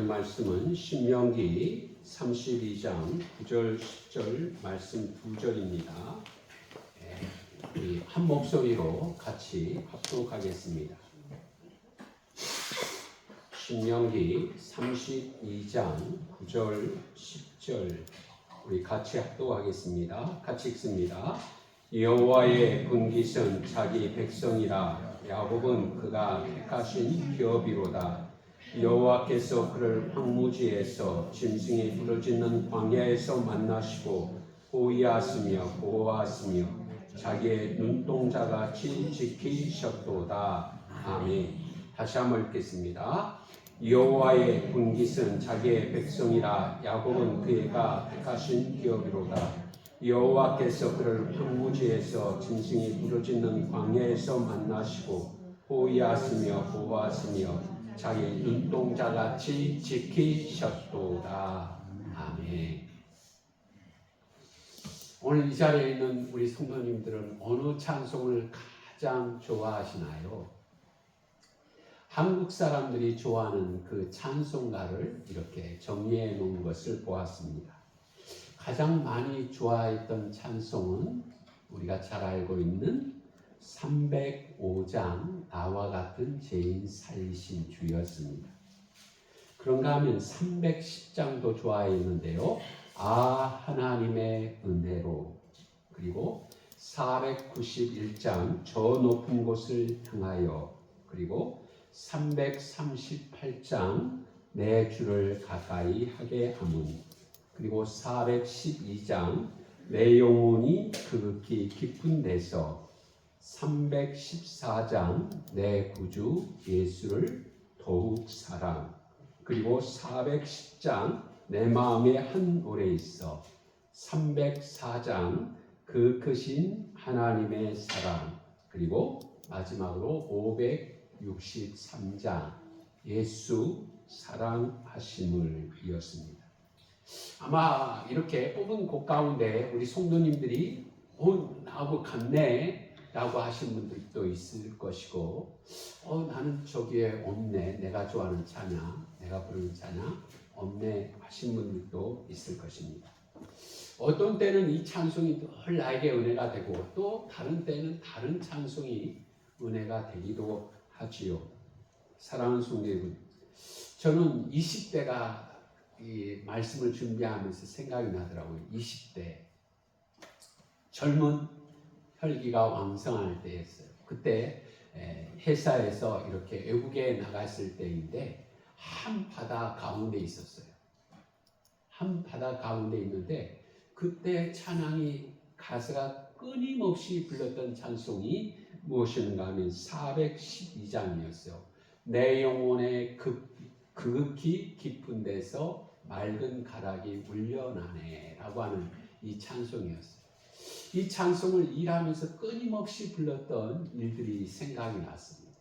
나눌 말씀은 신명기 32장 9절 10절 말씀 2절입니다. 우리 한 목소리로 같이 합독하겠습니다. 신명기 32장 9절 10절 우리 같이 합독하겠습니다. 같이 읽습니다. 여호와의 분깃은 자기 백성이라. 야곱은 그가 택하신 기업이로다. 여호와께서 그를 황무지에서 짐승이 부르짖는 광야에서 만나시고 호위하시며 보호하시며 자기의 눈동자같이 지키셨도다. 아멘. 다시 한번 읽겠습니다. 여호와의 분깃은 자기의 백성이라. 야곱은 그가 택하신 기업이로다. 여호와께서 그를 황무지에서 짐승이 부르짖는 광야에서 만나시고 호위하시며 보호하시며 자기 눈동자같이 지키셨도다. 아멘. 오늘 이 자리에 있는 우리 성도님들은 어느 찬송을 가장 좋아하시나요? 한국 사람들이 좋아하는 그 찬송가를 이렇게 정리해 놓은 것을 보았습니다. 가장 많이 좋아했던 찬송은 우리가 잘 알고 있는 305장 나와 같은 죄인 살리신 주였습니다. 그런가 하면 310장도 좋아했는데요. 아 하나님의 은혜로, 그리고 491장 저 높은 곳을 향하여, 그리고 338장 내 주를 가까이 하게 하문, 그리고 412장 내 영혼이 극히 깊은 데서, 314장 내 구주 예수를 더욱 사랑, 그리고 410장 내 마음에 한 오래 있어, 304장 그 크신 하나님의 사랑, 그리고 마지막으로 563장 예수 사랑하심을 이었습니다. 아마 이렇게 뽑은 곡 가운데 우리 성도님들이 나하고 같네 라고 하신 분들도 있을 것이고, 나는 저기에 없네, 내가 좋아하는 찬양, 내가 부르는 찬양 없네 하신 분들도 있을 것입니다. 어떤 때는 이 찬송이 늘 나에게 은혜가 되고, 또 다른 때는 다른 찬송이 은혜가 되기도 하지요. 사랑하는 성도 여러분, 저는 20대가 이 말씀을 준비하면서 생각이 나더라고요. 20대 젊은 혈기가 왕성할 때였어요. 그때 회사에서 이렇게 외국에 나갔을 때인데 한 바다 가운데 있었어요. 한 바다 가운데 있는데 그때 찬양이 가사가 끊임없이 불렀던 찬송이 무엇인가 하면 412장이었어요. 내 영혼의 극히 깊은 데서 맑은 가락이 울려나네 라고 하는 이 찬송이었어요. 이 찬송을 일하면서 끊임없이 불렀던 일들이 생각이 났습니다.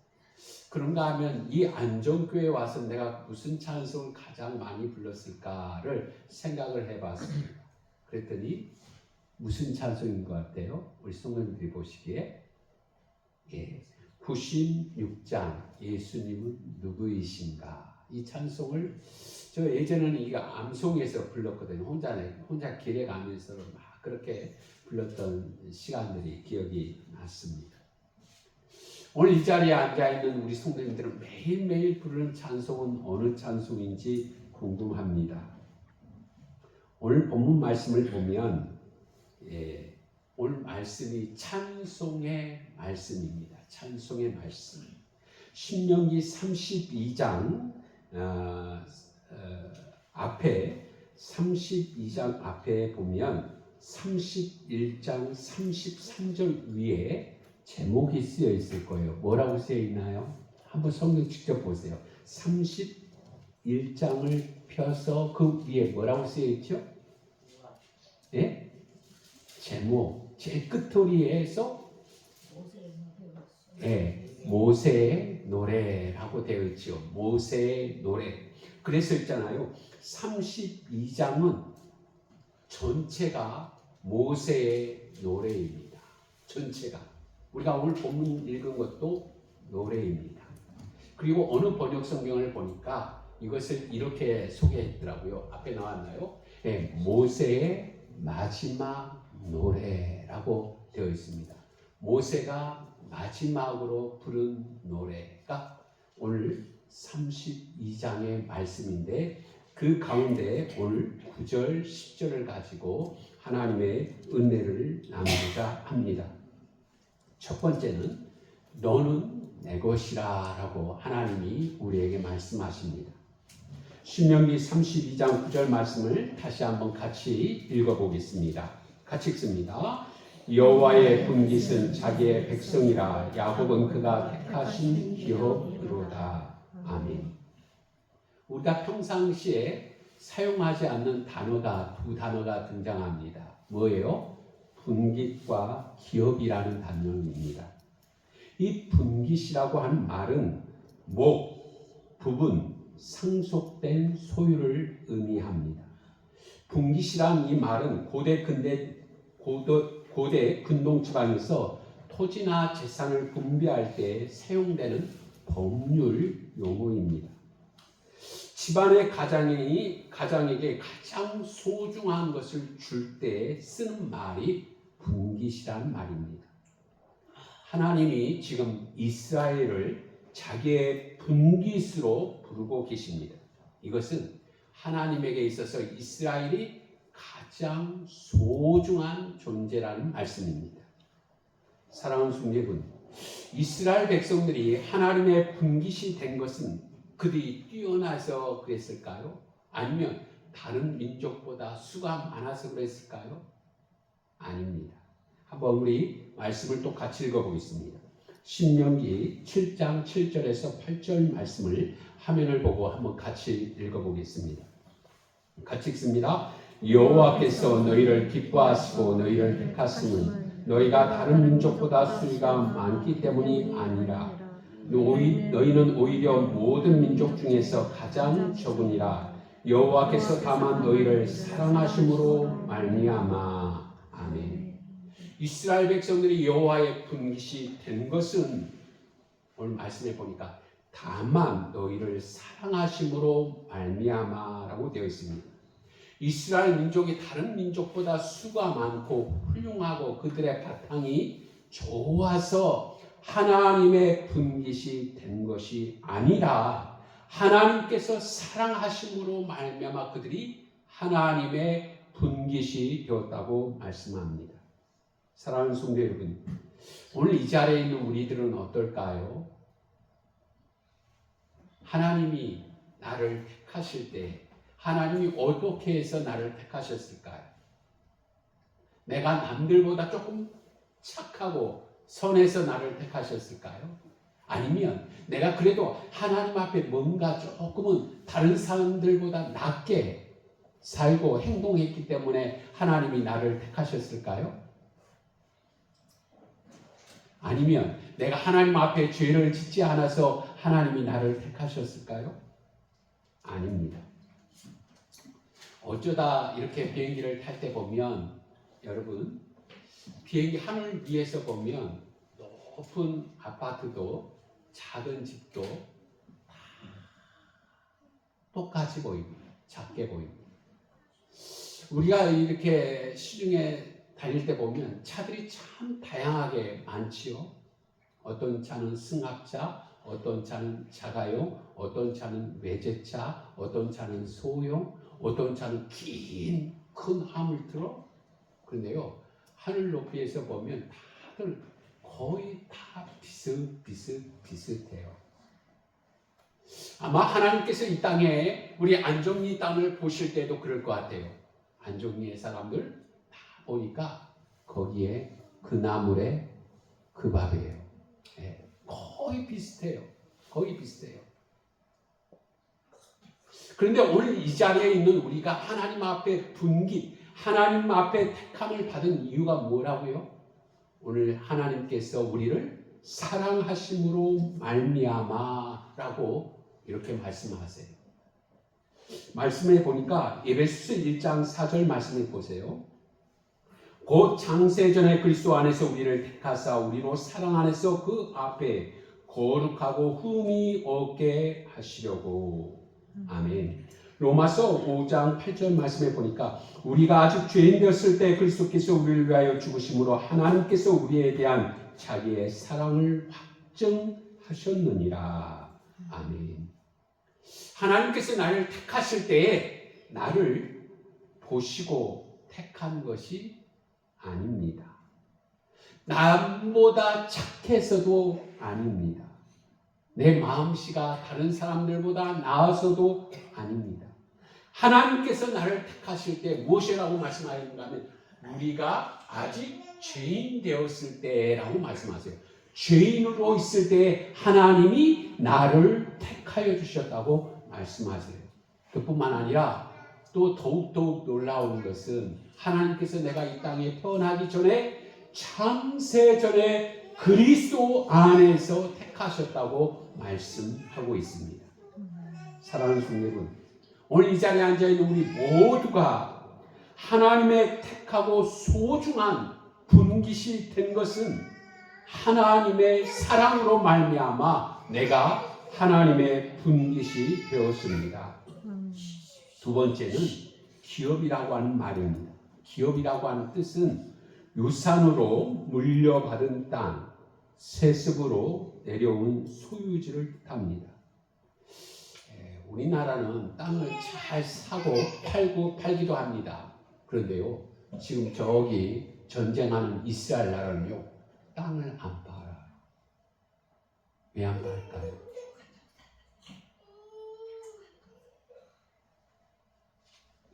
그런가 하면 이 안정교회에 와서 내가 무슨 찬송을 가장 많이 불렀을까를 생각을 해봤습니다. 그랬더니 무슨 찬송인 것 같아요? 우리 성도님들이 보시기에 96장 예수님은 누구이신가, 이 찬송을 저 예전에는 이거 암송에서 불렀거든요. 혼자 길에 가면서 막 그렇게 불렀던 시간들이 기억이 났습니다. 오늘 이 자리에 앉아있는 우리 성도님들은 매일매일 부르는 찬송은 어느 찬송인지 궁금합니다. 오늘 본문 말씀을 보면 오늘 말씀이 찬송의 말씀입니다. 찬송의 말씀. 신명기 32장 앞에 32장 앞에 보면 31장 33절 위에 제목이 쓰여 있을 거예요. 뭐라고 쓰여 있나요? 한번 성경 직접 보세요. 31장을 펴서 그 위에 뭐라고 쓰여 있죠? 예? 제목. 제일 끝토리에서 모세의 노래라고 되어 있죠. 모세의 노래. 그래서 있잖아요. 32장은 전체가 모세의 노래입니다. 전체가. 우리가 오늘 본문 읽은 것도 노래입니다. 그리고 어느 번역 성경을 보니까 이것을 이렇게 소개했더라고요. 앞에 나왔나요? 네, 모세의 마지막 노래라고 되어 있습니다. 모세가 마지막으로 부른 노래가 오늘 32장의 말씀인데 그 가운데 오늘 9절, 10절을 가지고 하나님의 은혜를 나누고자 합니다. 첫 번째는 너는 내 것이라 라고 하나님이 우리에게 말씀하십니다. 신명기 32장 9절 말씀을 다시 한번 같이 읽어보겠습니다. 같이 읽습니다. 여호와의 분깃은 자기의 백성이라 야곱은 그가 택하신 기업으로다. 아멘. 우리가 평상시에 사용하지 않는 단어가 두 단어가 등장합니다. 뭐예요? 분깃과 기업이라는 단어입니다. 이 분깃이라고 하는 말은 목, 부분, 상속된 소유를 의미합니다. 분깃이란 이 말은 고대 근동 지방에서 토지나 재산을 분배할 때 사용되는 법률 용어입니다. 집안의 가장에게 가장 소중한 것을 줄 때 쓰는 말이 분깃이라는 말입니다. 하나님이 지금 이스라엘을 자기의 분깃으로 부르고 계십니다. 이것은 하나님에게 있어서 이스라엘이 가장 소중한 존재라는 말씀입니다. 사랑하는 성도여러분, 이스라엘 백성들이 하나님의 분깃이 된 것은 그들이 뛰어나서 그랬을까요? 아니면 다른 민족보다 수가 많아서 그랬을까요? 아닙니다. 한번 우리 말씀을 또 같이 읽어보겠습니다. 신명기 7장 7절에서 8절 말씀을 화면을 보고 한번 같이 읽어보겠습니다. 같이 읽습니다. 여호와께서 너희를 기뻐하시고 너희를 택하심은 너희가 다른 민족보다 수가 많기 때문이 아니라 너희는 오히려 모든 민족 중에서 가장 적으니라. 여호와께서 다만 너희를 사랑하심으로 말미암아. 아멘. 이스라엘 백성들이 여호와의 분깃이 된 것은 오늘 말씀해 보니까 다만 너희를 사랑하심으로 말미암아라고 되어 있습니다. 이스라엘 민족이 다른 민족보다 수가 많고 훌륭하고 그들의 바탕이 좋아서 하나님의 분깃이 된 것이 아니라 하나님께서 사랑하심으로 말미암아 그들이 하나님의 분깃이 되었다고 말씀합니다. 사랑하는 성도 여러분, 오늘 이 자리에 있는 우리들은 어떨까요? 하나님이 나를 택하실 때 하나님이 어떻게 해서 나를 택하셨을까요? 내가 남들보다 조금 착하고 선해서 나를 택하셨을까요? 아니면 내가 그래도 하나님 앞에 뭔가 조금은 다른 사람들보다 낫게 살고 행동했기 때문에 하나님이 나를 택하셨을까요? 아니면 내가 하나님 앞에 죄를 짓지 않아서 하나님이 나를 택하셨을까요? 아닙니다. 어쩌다 이렇게 비행기를 탈 때 보면 여러분 비행기 하늘 위에서 보면 높은 아파트도 작은 집도 다 똑같이 보입니다. 작게 보입니다. 우리가 이렇게 시중에 다닐 때 보면 차들이 참 다양하게 많지요. 어떤 차는 승합차, 어떤 차는 자가용, 어떤 차는 외제차, 어떤 차는 소형, 어떤 차는 긴 큰 화물트럭. 그런데요, 하늘 높이에서 보면 다들 거의 다 비슷해요. 아마 하나님께서 이 땅에 우리 안정리 땅을 보실 때도 그럴 것 같아요. 안정리의 사람들 다 보니까 거기에 그 나물에 그 밥이에요. 네, 거의 비슷해요. 거의 비슷해요. 그런데 오늘 이 자리에 있는 우리가 하나님 앞에 분깃, 하나님 앞에 택함을 받은 이유가 뭐라고요? 오늘 하나님께서 우리를 사랑하심으로 말미암아라고 이렇게 말씀하세요. 말씀해 보니까 에베소서 1장 4절 말씀을 보세요. 곧 창세전에 그리스도 안에서 우리를 택하사 우리로 사랑 안에서 그 앞에 거룩하고 흠이 없게 하시려고. 아멘. 로마서 5장 8절 말씀에 보니까 우리가 아직 죄인 되었을 때 그리스도께서 우리를 위하여 죽으심으로 하나님께서 우리에 대한 자기의 사랑을 확증하셨느니라. 아멘. 하나님께서 나를 택하실 때에 나를 보시고 택한 것이 아닙니다. 남보다 착해서도 아닙니다. 내 마음씨가 다른 사람들보다 나아서도 아닙니다. 하나님께서 나를 택하실 때 무엇이라고 말씀하셨는가 하면 우리가 아직 죄인 되었을 때라고 말씀하세요. 죄인으로 있을 때 하나님이 나를 택하여 주셨다고 말씀하세요. 그뿐만 아니라 또 더욱 놀라운 것은 하나님께서 내가 이 땅에 태어나기 전에 창세전에 그리스도 안에서 택하셨다고 말씀하고 있습니다. 사랑하는 성도 여러분, 오늘 이 자리에 앉아있는 우리 모두가 하나님의 택하고 소중한 분깃이 된 것은 하나님의 사랑으로 말미암아 내가 하나님의 분깃이 되었습니다. 두 번째는 기업이라고 하는 말입니다. 기업이라고 하는 뜻은 유산으로 물려받은 땅, 세습으로 내려온 소유지를 뜻합니다. 우리나라는 땅을 잘 사고 팔기도 합니다. 그런데요, 지금 저기 전쟁하는 이스라엘 나라는요, 땅을 안 팔아요. 왜 안 팔까요?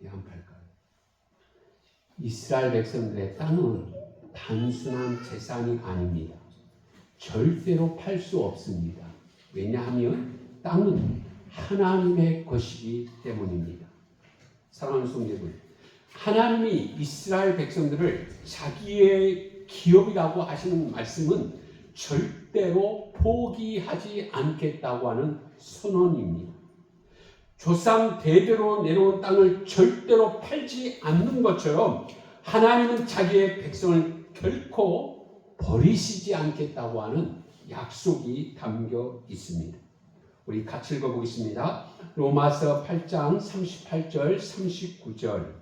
왜 안 팔까요? 이스라엘 백성들의 땅은 단순한 재산이 아닙니다. 절대로 팔 수 없습니다. 왜냐하면 땅은 하나님의 것이기 때문입니다. 사랑하는 성도 여러분, 하나님이 이스라엘 백성들을 자기의 기업이라고 하시는 말씀은 절대로 포기하지 않겠다고 하는 선언입니다. 조상 대대로 내려온 땅을 절대로 팔지 않는 것처럼 하나님은 자기의 백성을 결코 버리시지 않겠다고 하는 약속이 담겨 있습니다. 우리 같이 읽어보겠습니다. 로마서 8장 38절 39절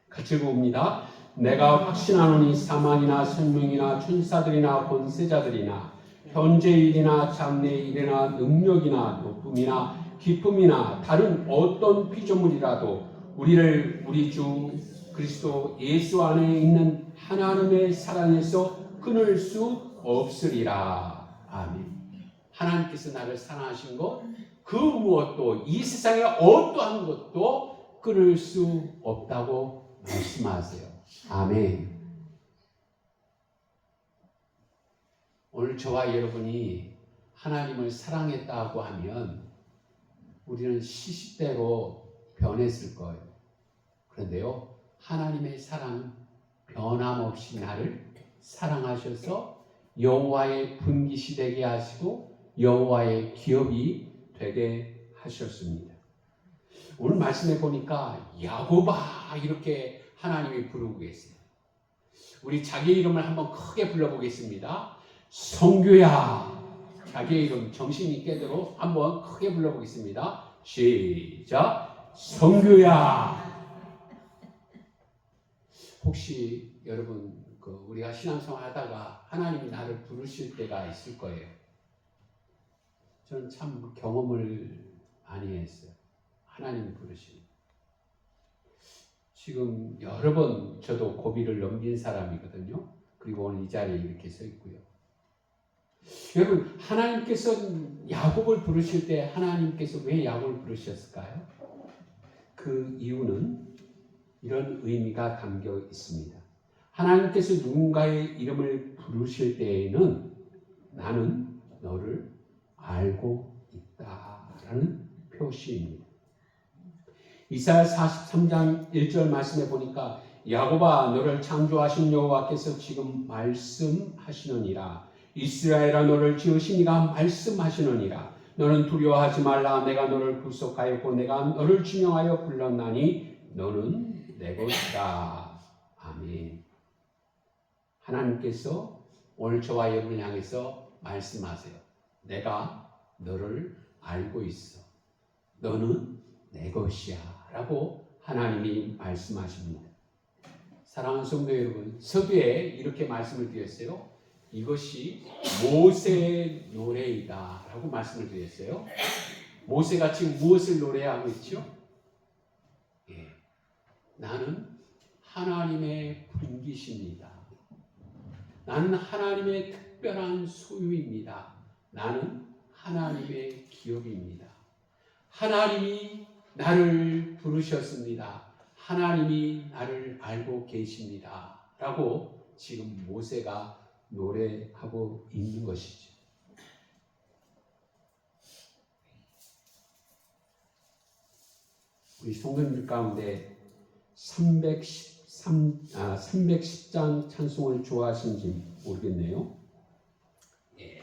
같이 읽어봅니다. 내가 확신하노니 사망이나 생명이나 천사들이나 권세자들이나 현재일이나 장래일이나 능력이나 높음이나 기쁨이나 다른 어떤 피조물이라도 우리를 우리 주 그리스도 예수 안에 있는 하나님의 사랑에서 끊을 수 없으리라. 아멘. 하나님께서 나를 사랑하신 것 그 무엇도 이 세상의 어떠한 것도 끊을 수 없다고 말씀하세요. 아멘. 오늘 저와 여러분이 하나님을 사랑했다고 하면 우리는 시시때로 변했을 거예요. 그런데요, 하나님의 사랑은 변함없이 나를 사랑하셔서 여호와의 분깃이 되게 하시고 여호와의 기업이 되게 하셨습니다. 오늘 말씀해 보니까 야곱아 이렇게 하나님이 부르고 계세요. 우리 자기 이름을 한번 크게 불러보겠습니다. 성규야. 자기의 이름 정신 있게대로 한번 크게 불러보겠습니다. 시작. 성규야. 혹시 여러분 우리가 신앙생활 하다가 하나님이 나를 부르실 때가 있을 거예요. 저는 참 경험을 많이 했어요. 하나님 부르심. 지금 여러 번 저도 고비를 넘긴 사람이거든요. 그리고 오늘 이 자리에 이렇게 서 있고요. 여러분, 하나님께서 야곱을 부르실 때 하나님께서 왜 야곱을 부르셨을까요? 그 이유는 이런 의미가 담겨 있습니다. 하나님께서 누군가의 이름을 부르실 때에는 나는 너를 알고 있다라는 표시입니다. 이사야 43장 1절 말씀에 보니까 야곱아 너를 창조하신 여호와께서 지금 말씀하시느니라. 이스라엘아 너를 지으신 이가 말씀하시느니라. 너는 두려워하지 말라. 내가 너를 구속하였고 내가 너를 지명하여 불렀나니 너는 내 것이다. 아멘. 하나님께서 오늘 저와 여러분을 향해서 말씀하세요. 내가 너를 알고 있어. 너는 내 것이야 라고 하나님이 말씀하십니다. 사랑하는 성도 여러분, 서두에 이렇게 말씀을 드렸어요. 이것이 모세의 노래이다 라고 말씀을 드렸어요. 모세가 지금 무엇을 노래하고 있죠? 예, 나는 하나님의 분깃입니다. 나는 하나님의 특별한 소유입니다. 나는 하나님의 기업입니다. 하나님이 나를 부르셨습니다. 하나님이 나를 알고 계십니다. 라고 지금 모세가 노래하고 있는 것이죠. 우리 성도님들 가운데 310장 찬송을 좋아하시는지 모르겠네요. 예.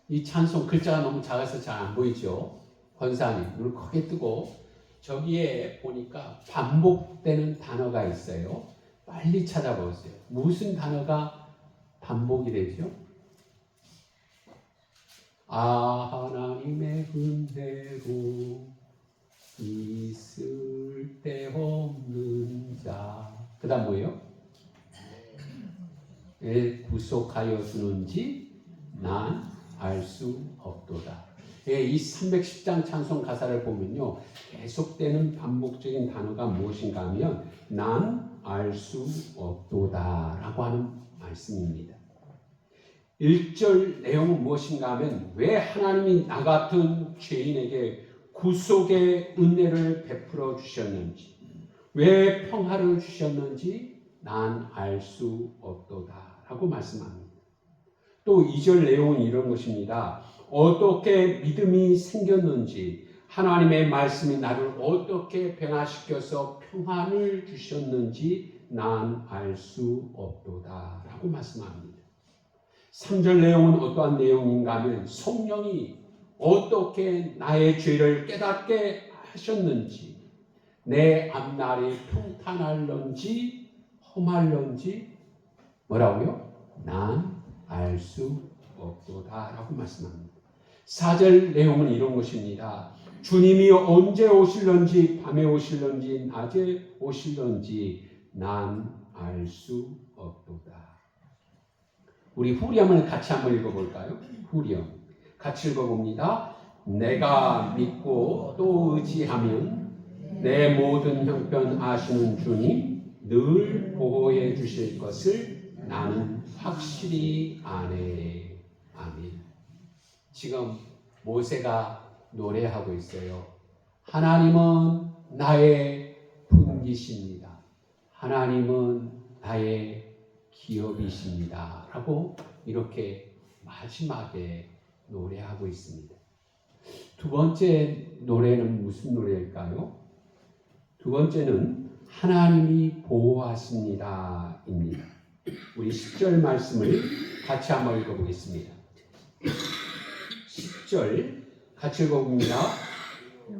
이 찬송 글자가 너무 작아서 잘 안 보이죠? 권사님 눈을 크게 뜨고 저기에 보니까 반복되는 단어가 있어요. 빨리 찾아보세요. 무슨 단어가 반복이 되죠? 하나님의 은혜로 있을 데 없는 자. 그 다음 뭐예요? 왜 구속하여 주는지 난 알 수 없도다. 이 310장 찬송 가사를 보면요, 계속되는 반복적인 단어가 무엇인가 하면 난 알 수 없도다 라고 하는 말씀입니다. 1절 내용은 무엇인가 하면 왜 하나님이 나 같은 죄인에게 구속의 은혜를 베풀어 주셨는지, 왜 평화를 주셨는지 난 알 수 없도다 라고 말씀합니다. 또 2절 내용은 이런 것입니다. 어떻게 믿음이 생겼는지, 하나님의 말씀이 나를 어떻게 변화시켜서 평안을 주셨는지 난 알 수 없도다 라고 말씀합니다. 3절 내용은 어떠한 내용인가 하면 성령이 어떻게 나의 죄를 깨닫게 하셨는지, 내 앞날이 평탄할런지 험할런지 뭐라고요? 난 알 수 없도다 라고 말씀합니다. 4절 내용은 이런 것입니다. 주님이 언제 오실런지, 밤에 오실런지 낮에 오실런지 난 알 수 없도다. 우리 후렴을 같이 한번 읽어볼까요? 후렴 같이 읽어봅니다. 내가 믿고 또 의지하면 내 모든 형편 아시는 주님 늘 보호해 주실 것을 나는 확실히 아네. 아멘. 지금 모세가 노래하고 있어요. 하나님은 나의 분깃입니다. 하나님은 나의 기업이십니다. 라고 이렇게 마지막에 노래하고 있습니다. 두 번째 노래는 무슨 노래일까요? 두 번째는 하나님이 보호하십니다 입니다. 우리 10절 말씀을 같이 한번 읽어보겠습니다. 10절 같이 읽어봅니다.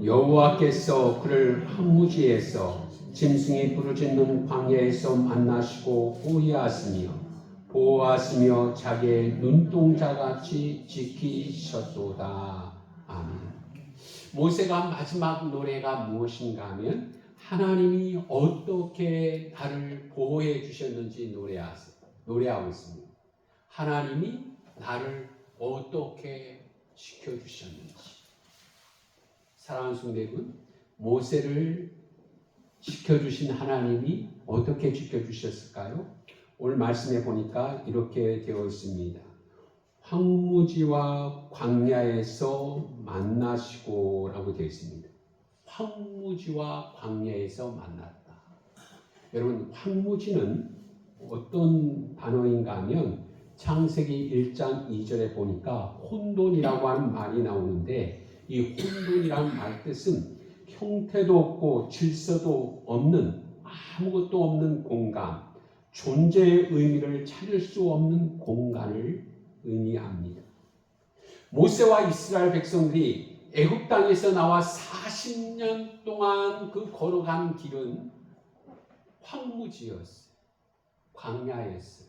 여호와께서 그를 황무지에서 짐승이 부르짖는 광야에서 만나시고 보호하시며 자기의 눈동자같이 지키셨도다. 아멘. 모세가 마지막 노래가 무엇인가 하면 하나님이 어떻게 나를 보호해 주셨는지 노래하고 있습니다. 하나님이 나를 어떻게 지켜주셨는지. 사랑하는 성도 여러분, 모세를 지켜주신 하나님이 어떻게 지켜주셨을까요? 오늘 말씀해 보니까 이렇게 되어 있습니다. 황무지와 광야에서 만나시고 라고 되어 있습니다. 황무지와 광야에서 만났다. 여러분, 황무지는 어떤 단어인가 하면 창세기 1장 2절에 보니까 혼돈이라고 하는 말이 나오는데, 이 혼돈이라는 말 뜻은 형태도 없고 질서도 없는, 아무것도 없는 공간, 존재의 의미를 찾을 수 없는 공간을 의미합니다. 모세와 이스라엘 백성들이 애굽 땅에서 나와 40년 동안 그 걸어간 길은 황무지였어요. 광야였어요.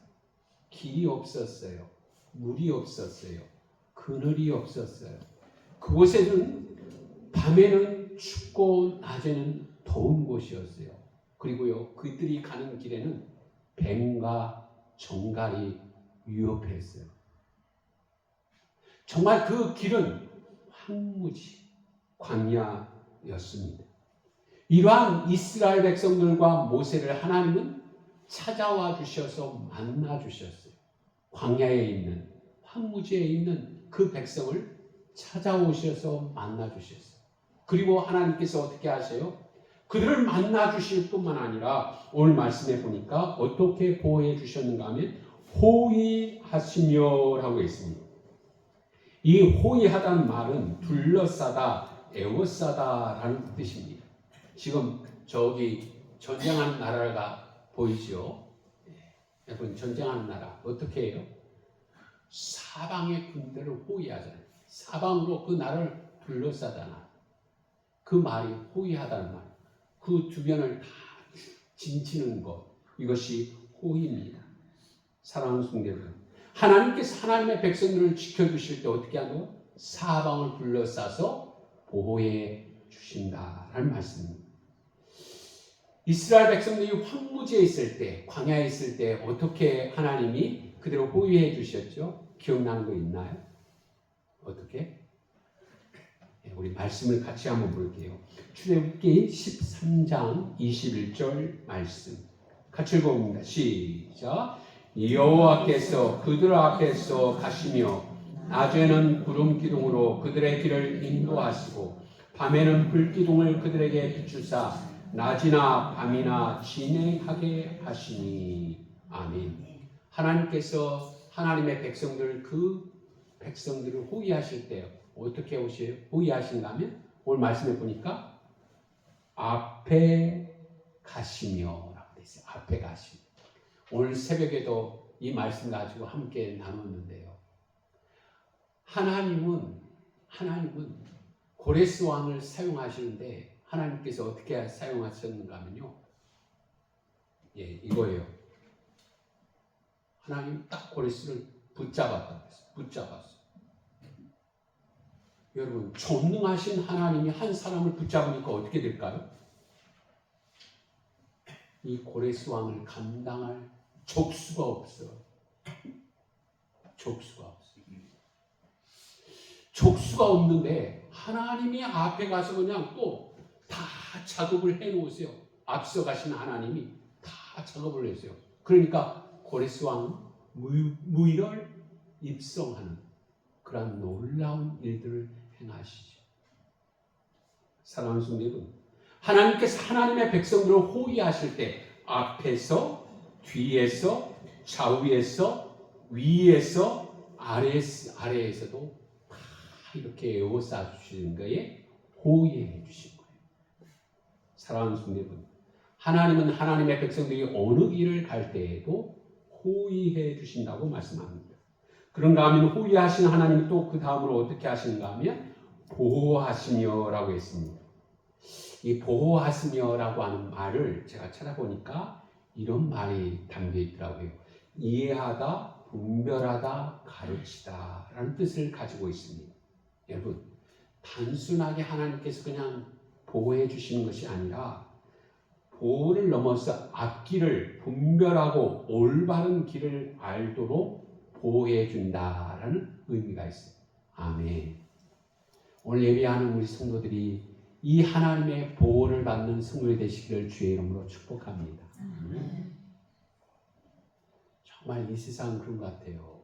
길이 없었어요. 물이 없었어요. 그늘이 없었어요. 그곳에는 밤에는 춥고 낮에는 더운 곳이었어요. 그리고요, 그들이 가는 길에는 뱀과 정갈이 위협했어요. 정말 그 길은 황무지, 광야였습니다. 이러한 이스라엘 백성들과 모세를 하나님은 찾아와 주셔서 만나 주셨어요. 광야에 있는, 황무지에 있는 그 백성을 찾아오셔서 만나 주셨어요. 그리고 하나님께서 어떻게 하세요? 그들을 만나 주실 뿐만 아니라 오늘 말씀해 보니까 어떻게 보호해 주셨는가 하면 호위하시며라고 있습니다. 이 호위하다는 말은 둘러싸다, 에워싸다라는 뜻입니다. 지금 저기 전쟁하는 나라가 보이죠? 여러분, 전쟁하는 나라 어떻게 해요? 사방의 군대를 호위하잖아요. 사방으로 그 나라를 둘러싸잖아. 그 말이 호위하다는 말. 그 주변을 다 진치는 것. 이것이 호위입니다. 사랑하는 성도들, 하나님께서 하나님의 백성들을 지켜주실 때 어떻게 하노? 사방을 둘러싸서 보호해 주신다라는 말씀입니다. 이스라엘 백성들이 황무지에 있을 때, 광야에 있을 때 어떻게 하나님이 그들을 호위해 주셨죠? 기억나는 거 있나요? 어떻게? 우리 말씀을 같이 한번 볼게요. 출애굽기 13장 21절 말씀 같이 읽어봅니다. 시작. 여호와께서 그들 앞에서 가시며 낮에는 구름 기둥으로 그들의 길을 인도하시고 밤에는 불 기둥을 그들에게 비추사 낮이나 밤이나 진행하게 하시니. 아멘. 하나님께서 하나님의 백성들, 그 백성들을 호위하실 때 어떻게 오세요? 호위하신가 하면 오늘 말씀해 보니까 앞에 가시며 라고 되어 있어요. 앞에 가시며. 오늘 새벽에도 이 말씀 가지고 함께 나눴는데요. 하나님은 고레스 왕을 사용하시는데 하나님께서 어떻게 사용하셨는가 하면요. 이거예요. 하나님 딱 고레스를 붙잡았다. 붙잡았어요. 여러분, 전능하신 하나님이 한 사람을 붙잡으니까 어떻게 될까요? 이 고레스 왕을 감당할 족수가 없어요. 족수가 없어요. 족수가 없는데 하나님이 앞에 가서 그냥 또 다 작업을 해놓으세요. 앞서 가신 하나님이 다 작업을 했어요. 그러니까 고레스 왕은 무일을 입성하는 그런 놀라운 일들을 행하시죠. 사랑하는 성도 여러분, 하나님께서 하나님의 백성들을 호위하실 때 앞에서, 뒤에서, 좌우에서, 위에서, 아래에서도 다 이렇게 에워싸 주시는 거에 호위해 주신 거예요. 사랑하는 성도 여러분, 하나님은 하나님의 백성들이 어느 길을 갈 때에도 호위해 주신다고 말씀합니다. 그런가 하면 호위하신 하나님이 또 그 다음으로 어떻게 하시는가 하면 보호하시며라고 했습니다. 이 보호하시며라고 하는 말을 제가 찾아보니까 이런 말이 담겨 있더라고요. 이해하다, 분별하다, 가르치다 라는 뜻을 가지고 있습니다. 여러분, 단순하게 하나님께서 그냥 보호해 주시는 것이 아니라 보호를 넘어서 앞길을 분별하고 올바른 길을 알도록 보호해 준다라는 의미가 있어요. 아멘. 오늘 예배하는 우리 성도들이 이 하나님의 보호를 받는 성도이 되시기를 주의 이름으로 축복합니다. 아멘. 정말 이 세상은 그런 것 같아요.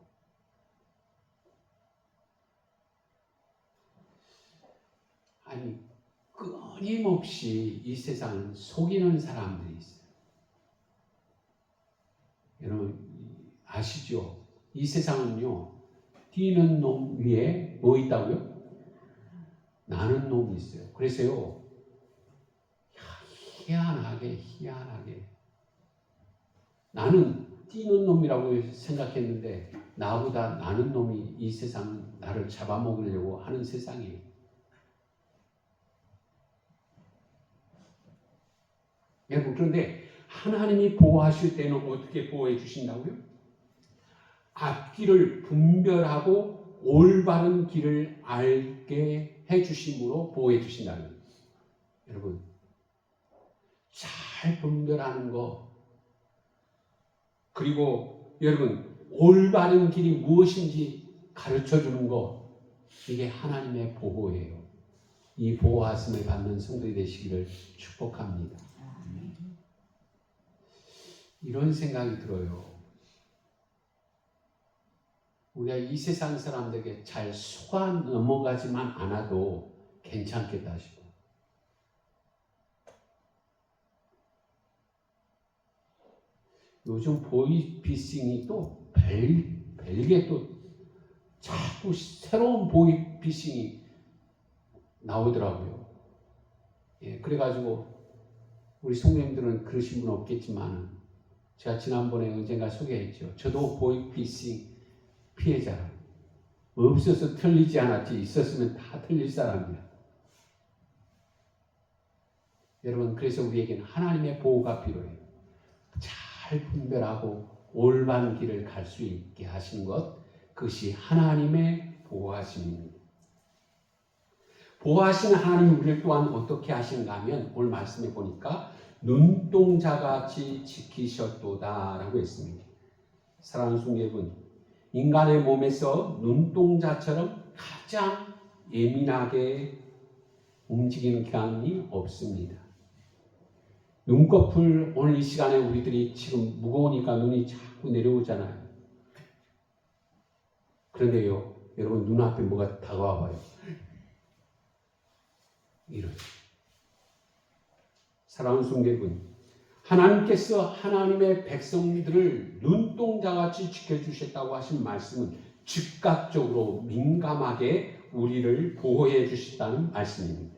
아니, 끊임없이 이 세상은 속이는 사람들이 있어요. 여러분 아시죠? 이 세상은요, 뛰는 놈 위에 뭐 있다고요? 나는 놈이 있어요. 그래서요, 희한하게 나는 뛰는 놈이라고 생각했는데 나보다 나는 놈이 이 세상은 나를 잡아먹으려고 하는 세상이에요. 여러분, 그런데 하나님이 보호하실 때는 어떻게 보호해 주신다고요? 앞길을 분별하고 올바른 길을 알게 해주심으로 보호해 주신다는 거예요. 여러분, 잘 분별하는 거, 그리고 여러분 올바른 길이 무엇인지 가르쳐 주는 거, 이게 하나님의 보호예요. 이 보호하심을 받는 성도이 되시기를 축복합니다. 이런 생각이 들어요. 우리가 이 세상 사람들에게 잘 속아 넘어가지만 않아도 괜찮겠다 싶어. 요즘 보이피싱이 또 별게 또 자꾸 새로운 보이피싱이 나오더라고요. 예, 그래가지고 우리 성도님들은 그러신 분 없겠지만 제가 지난번에 언젠가 소개했죠. 저도 보이피싱 피해자라. 없어서 틀리지 않았지 있었으면 다 틀릴 사람이야. 여러분, 그래서 우리에게는 하나님의 보호가 필요해요. 잘 분별하고 올바른 길을 갈 수 있게 하신 것, 그것이 하나님의 보호하심입니다. 보호하시는 하나님 우리를 또한 어떻게 하시는가 하면 오늘 말씀해 보니까 눈동자같이 지키셨도다 라고 했습니다. 사랑하는 성도여러분, 인간의 몸에서 눈동자처럼 가장 예민하게 움직이는 기관이 없습니다. 눈꺼풀, 오늘 이 시간에 우리들이 지금 무거우니까 눈이 자꾸 내려오잖아요. 그런데요, 여러분 눈앞에 뭐가 다가와 봐요. 이러죠. 사랑하는 성도여러분, 하나님께서 하나님의 백성들을 눈동자같이 지켜주셨다고 하신 말씀은 즉각적으로 민감하게 우리를 보호해 주셨다는 말씀입니다.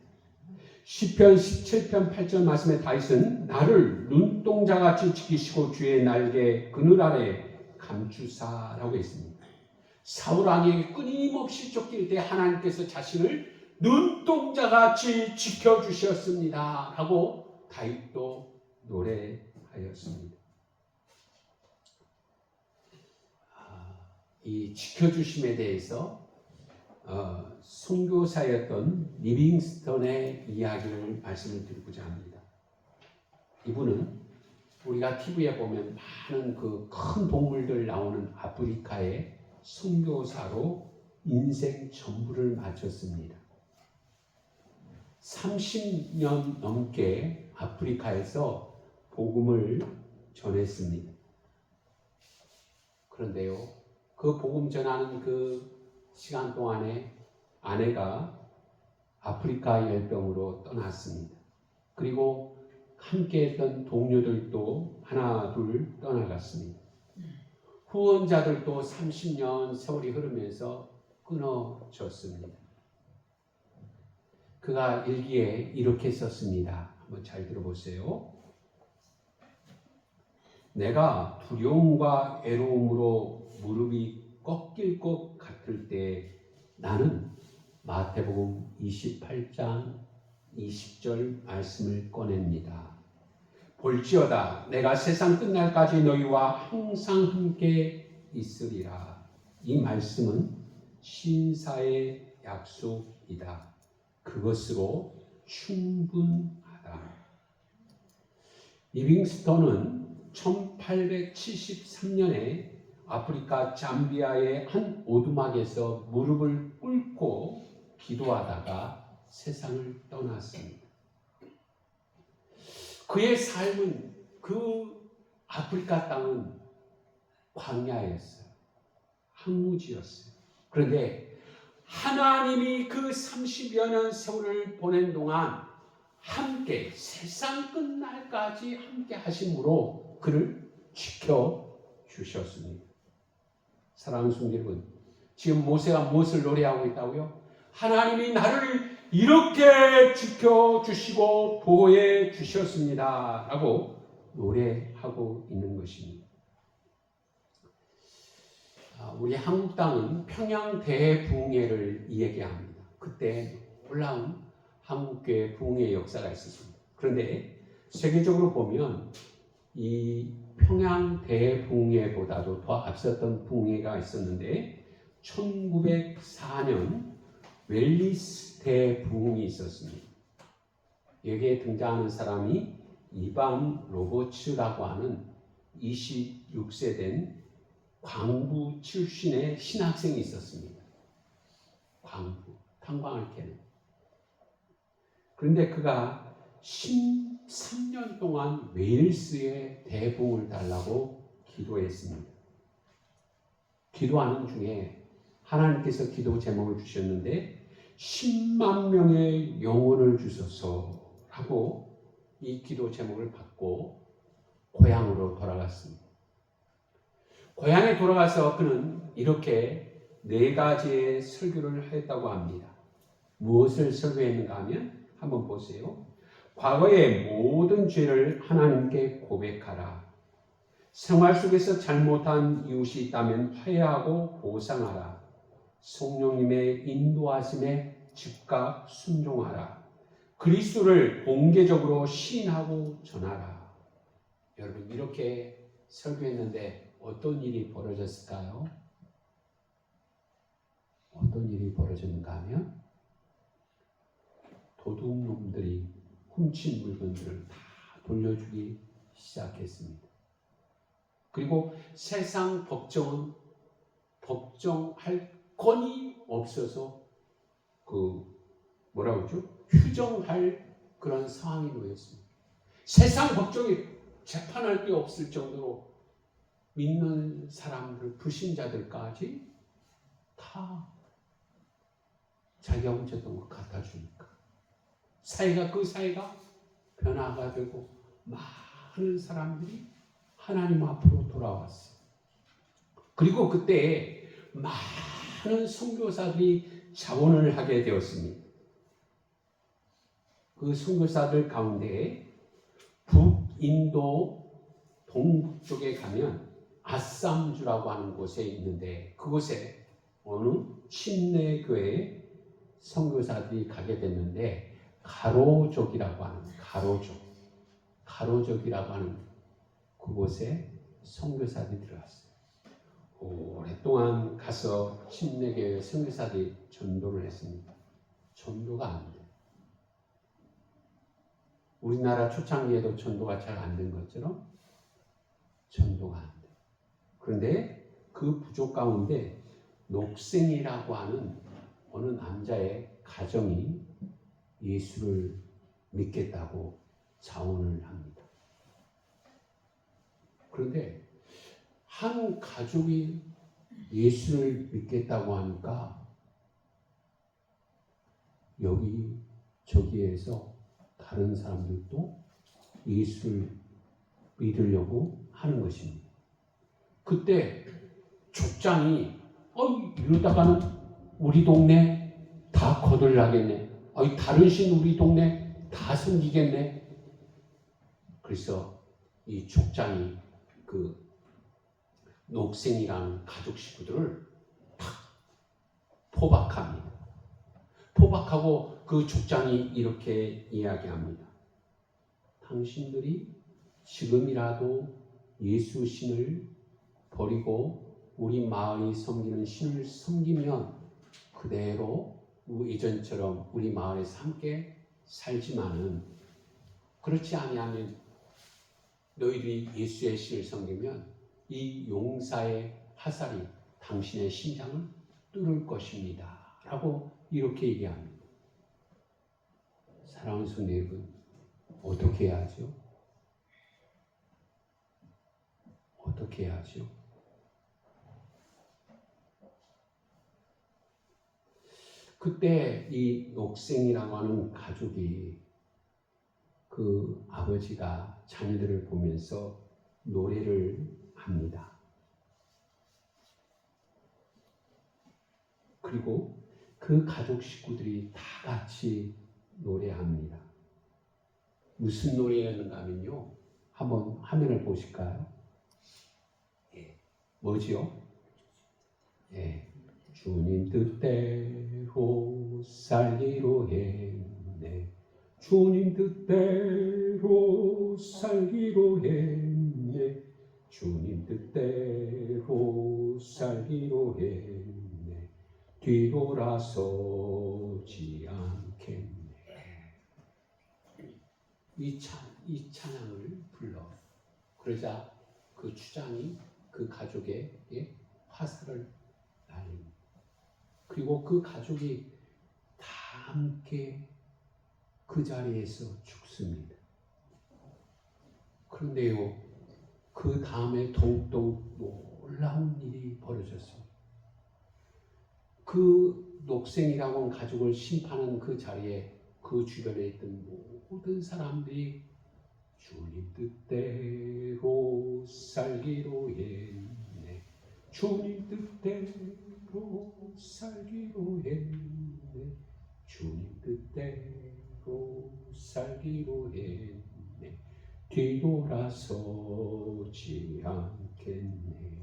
시편 17편 8절 말씀에 다윗은 나를 눈동자같이 지키시고 주의 날개 그늘 아래 감추사라고 했습니다. 사울 왕이 끊임없이 쫓길 때 하나님께서 자신을 눈동자같이 지켜주셨습니다 하고 다윗도 노래하였습니다. 이 지켜주심에 대해서 선교사였던 리빙스턴의 이야기를 말씀을 드리고자 합니다. 이분은 우리가 TV에 보면 많은 그 큰 동물들 나오는 아프리카의 선교사로 인생 전부를 마쳤습니다. 30년 넘게 아프리카에서 복음을 전했습니다. 그런데요, 그 복음 전하는 그 시간 동안에 아내가 아프리카 열병으로 떠났습니다. 그리고 함께했던 동료들도 하나 둘 떠나갔습니다. 후원자들도 30년 세월이 흐르면서 끊어졌습니다. 그가 일기에 이렇게 썼습니다. 한번 잘 들어보세요. 내가 두려움과 애로움으로 무릎이 꺾일 것 같을 때 나는 마태복음 28장 20절 말씀을 꺼냅니다. 볼지어다 내가 세상 끝날까지 너희와 항상 함께 있으리라. 이 말씀은 신사의 약속이다. 그것으로 충분하다. 리빙스턴은 1873년에 아프리카 잠비아의 한 오두막에서 무릎을 꿇고 기도하다가 세상을 떠났습니다. 그의 삶은, 그 아프리카 땅은 광야였어요. 황무지였어요. 그런데 하나님이 그 30여 년 세월을 보낸 동안 함께 세상 끝날까지 함께 하심으로 그를 지켜주셨습니다. 사랑하는 성도 여러분, 지금 모세가 무엇을 노래하고 있다고요? 하나님이 나를 이렇게 지켜주시고 보호해 주셨습니다 라고 노래하고 있는 것입니다. 우리 한국 땅은 평양 대붕해를 이야기합니다. 그때 놀라운 한국교회 붕해 역사가 있었습니다. 그런데 세계적으로 보면 이 평양 대붕해보다도 더 앞섰던 붕해가 있었는데 1904년 웰리스 대부흥이 있었습니다. 여기에 등장하는 사람이 이반 로버츠라고 하는 26세 된 광부 출신의 신학생이 있었습니다. 광부, 탄광을 캐는. 그런데 그가 13년 동안 웨일스의 대부흥을 달라고 기도했습니다. 기도하는 중에 하나님께서 기도 제목을 주셨는데 10만 명의 영혼을 주소서라고 이 기도 제목을 받고 고향으로 돌아갔습니다. 고향에 돌아가서 그는 이렇게 4가지의 설교를 했다고 합니다. 무엇을 설교했는가 하면 한번 보세요. 과거의 모든 죄를 하나님께 고백하라. 생활 속에서 잘못한 이웃이 있다면 화해하고 보상하라. 성령님의 인도하심에 즉각 순종하라. 그리스도를 공개적으로 시인하고 전하라. 여러분 이렇게 설교했는데 어떤 일이 벌어졌을까요? 어떤 일이 벌어졌는가 하면 도둑놈들이 훔친 물건들을 다 돌려주기 시작했습니다. 그리고 세상 법정은 법정할 건이 없어서 뭐라고 그러죠? 휴정할 그런 상황이 놓였습니다. 세상 법정에 재판할 게 없을 정도로 믿는 사람들, 불신자들까지 다 자기가 훔쳤던 것 갖다 주니까 그 사회가 변화가 되고 많은 사람들이 하나님 앞으로 돌아왔어요. 그리고 그때 많은 선교사들이 자원을 하게 되었습니다. 그 선교사들 가운데 북인도 동북쪽에 가면 아쌈주라고 하는 곳에 있는데 그곳에 어느 침례교회 선교사들이 가게 됐는데 가로족이라고 하는 그곳에 선교사들이 들어왔어요. 오랫동안 가서 침례교회 선교사들이 전도를 했습니다. 전도가 안 돼요. 우리나라 초창기에도 전도가 잘 안 된 것처럼 전도가 안 돼요. 그런데 그 부족 가운데 녹생이라고 하는 어느 남자의 가정이 예수를 믿겠다고 자원을 합니다. 그런데 한 가족이 예수를 믿겠다고 하니까 저기에서 다른 사람들도 예수를 믿으려고 하는 것입니다. 그때 족장이 이러다가는 우리 동네 다 거들나겠네. 다른 신 우리 동네 다 섬기겠네. 그래서 이 족장이 그 녹생이라는 가족 식구들을 탁 포박합니다. 포박하고 그 족장이 이렇게 이야기합니다. 당신들이 지금이라도 예수 신을 버리고 우리 마을이 섬기는 신을 섬기면 그대로 예전처럼 우리 마을에서 함께 살지만은 그렇지 아니하면 너희들이 예수의 신을 섬기면 이 용사의 화살이 당신의 심장을 뚫을 것입니다. 라고 이렇게 얘기합니다. 사랑하는 성도 여러분, 어떻게 해야 하죠? 어떻게 해야 하죠? 그때 이 녹생이라고 하는 가족이 그 아버지가 자녀들을 보면서 노래를 합니다. 그리고 그 가족 식구들이 다 같이 노래합니다. 무슨 노래였는가 하면요. 한번 화면을 보실까요? 뭐지요? 주님 뜻대로 살기로 했네. 주님 뜻대로 살기로 했네. 주님 뜻대로 살기로 했네. 뒤돌아서지 않겠네. 이 찬양을 불러. 그러자 그 추장이 그 가족에게 화살을 날립니다. 그리고 그 가족이 다 함께 그 자리에서 죽습니다. 그런데요, 그 다음에 더욱더 놀라운 일이 벌어졌습니다. 그 녹생이라고 하는 가족을 심판한 그 자리에 그 주변에 있던 모든 사람들이 주님 뜻대로 살기로 했네. 주님 뜻대로 살기로 했네. 주님 뜻대로 살기로 했네. 뒤돌아서지 않겠네.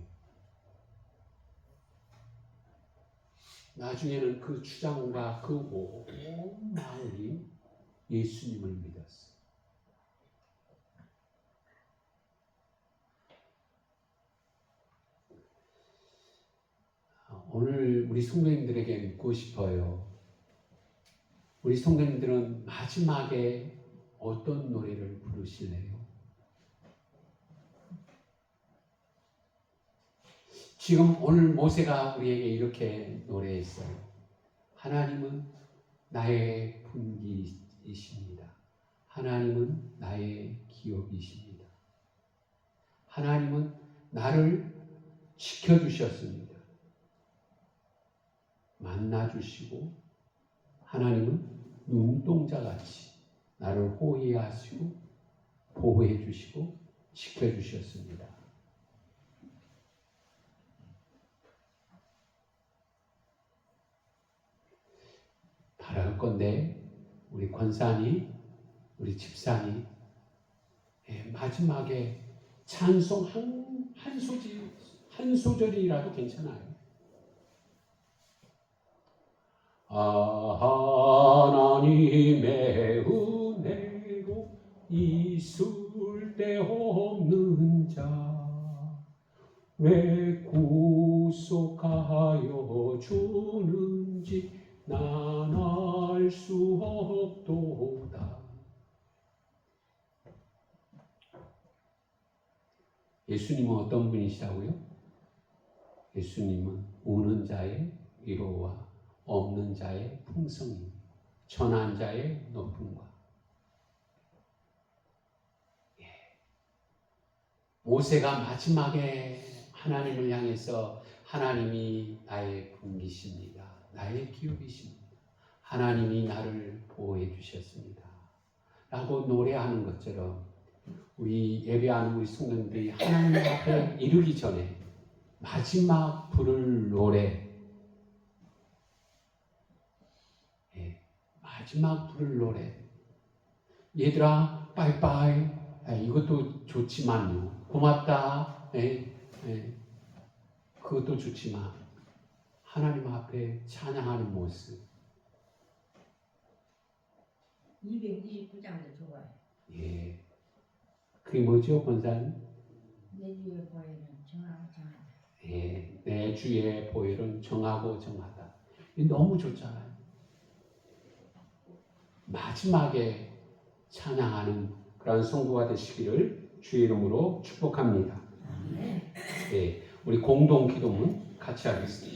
나중에는 그 추장과 그 온 마을이 예수님을 믿었어요. 오늘 우리 성도님들에게 묻고 싶어요. 우리 성도님들은 마지막에 어떤 노래를 부르실래요? 지금 오늘 모세가 우리에게 이렇게 노래했어요. 하나님은 나의 분기이십니다. 하나님은 나의 기업이십니다. 하나님은 나를 지켜주셨습니다. 만나주시고 하나님은 눈동자같이 나를 호위하시고 보호해주시고 지켜주셨습니다. 바랄 건데 우리 권사님, 우리 집사님 마지막에 찬송 한 소절이라도 괜찮아요. 하나님의 은혜로 있을 데 없는 자 왜 구속하여 주는지 난 알 수 없도다. 예수님은 어떤 분이시라고요? 예수님은 우는 자의 위로와 없는 자의 풍성임, 천한 자의 높음과. 모세가 마지막에 하나님을 향해서 하나님이 나의 분기십니다. 나의 기업이십니다. 하나님이 나를 보호해 주셨습니다. 라고 노래하는 것처럼 우리 예배하는 우리 성도님들이 하나님 앞에 이르기 전에 마지막 부를 노래, 마지막 부를 노래. 얘들아 빠이빠이, 이것도 좋지만요, 고맙다, 그것도 좋지만 하나님 앞에 찬양하는 모습. 229장도 좋아요. 예, 그게 뭐죠, 권사님? 내 주의 보혜는 정하고 정하다. 예, 내 주의 보혈은 정하고 정하다. 이 너무 좋잖아요. 마지막에 찬양하는 그런 성도가 되시기를 주의 이름으로 축복합니다. 예, 우리 공동 기도문 같이 하겠습니다.